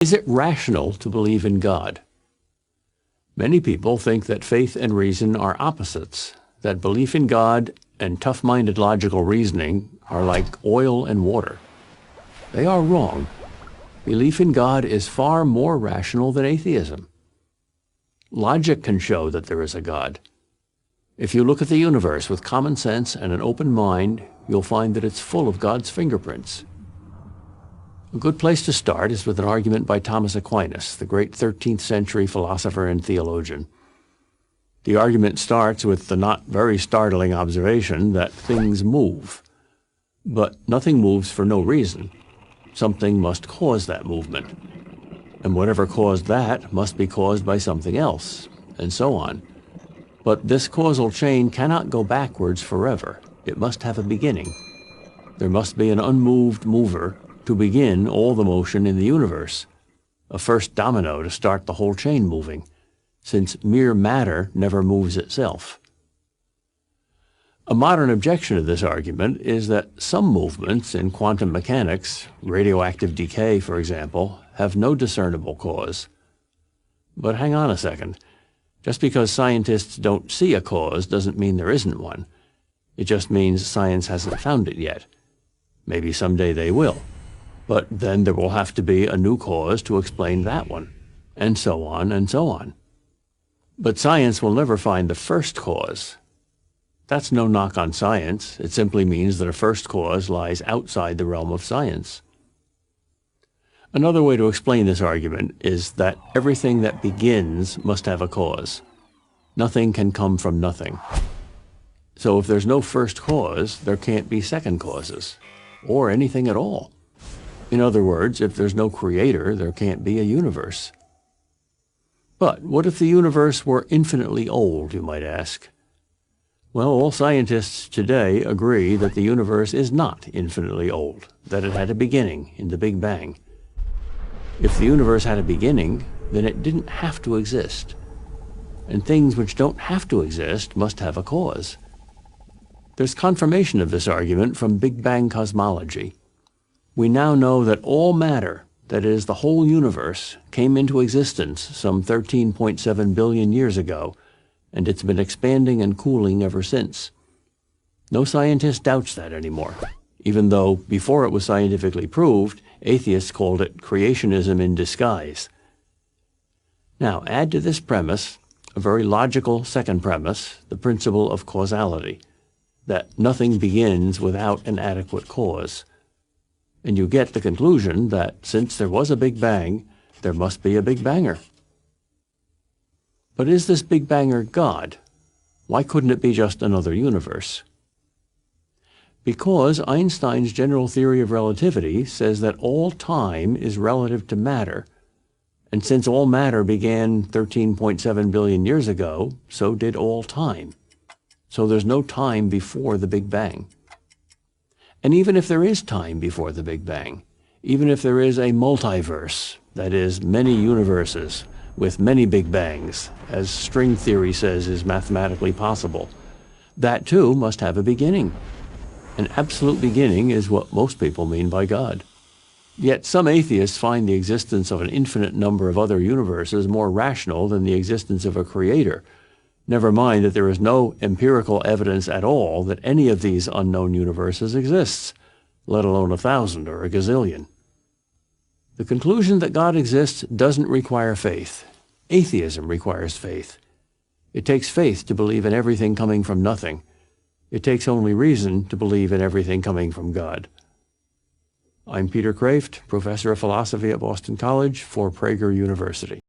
Is it rational to believe in God? Many people think that faith and reason are opposites, that belief in God and tough-minded logical reasoning are like oil and water. They are wrong. Belief in God is far more rational than atheism. Logic can show that there is a God. If you look at the universe with common sense and an open mind, you'll find that it's full of God's fingerprints. A good place to start is with an argument by Thomas Aquinas, the great 13th century philosopher and theologian. The argument starts with the not very startling observation that things move. But nothing moves for no reason. Something must cause that movement. And whatever caused that must be caused by something else, and so on. But this causal chain cannot go backwards forever. It must have a beginning. There must be an unmoved mover to begin all the motion in the universe, a first domino to start the whole chain moving, since mere matter never moves itself. A modern objection to this argument is that some movements in quantum mechanics, radioactive decay for example, have no discernible cause. But hang on a second. Just because scientists don't see a cause doesn't mean there isn't one. It just means science hasn't found it yet. Maybe someday they will. But then there will have to be a new cause to explain that one, and so on and so on. But science will never find the first cause. That's no knock on science. It simply means that a first cause lies outside the realm of science. Another way to explain this argument is that everything that begins must have a cause. Nothing can come from nothing. So if there's no first cause, there can't be second causes, or anything at all. In other words, if there's no creator, there can't be a universe. But what if the universe were infinitely old, you might ask? Well, all scientists today agree that the universe is not infinitely old, that it had a beginning in the Big Bang. If the universe had a beginning, then it didn't have to exist. And things which don't have to exist must have a cause. There's confirmation of this argument from Big Bang cosmology. We now know that all matter, that is, the whole universe, came into existence some 13.7 billion years ago, and it's been expanding and cooling ever since. No scientist doubts that anymore, even though, before it was scientifically proved, atheists called it creationism in disguise. Now, add to this premise a very logical second premise, the principle of causality, that nothing begins without an adequate cause. And you get the conclusion that since there was a Big Bang, there must be a Big Banger. But is this Big Banger God? Why couldn't it be just another universe? Because Einstein's general theory of relativity says that all time is relative to matter, and since all matter began 13.7 billion years ago, so did all time. So there's no time before the Big Bang. And even if there is time before the Big Bang, even if there is a multiverse, that is, many universes with many Big Bangs, as string theory says is mathematically possible, that too must have a beginning. An absolute beginning is what most people mean by God. Yet some atheists find the existence of an infinite number of other universes more rational than the existence of a creator. Never mind that there is no empirical evidence at all that any of these unknown universes exists, let alone 1,000 or a gazillion. The conclusion that God exists doesn't require faith. Atheism requires faith. It takes faith to believe in everything coming from nothing. It takes only reason to believe in everything coming from God. I'm Peter Kreeft, professor of philosophy at Boston College for Prager University.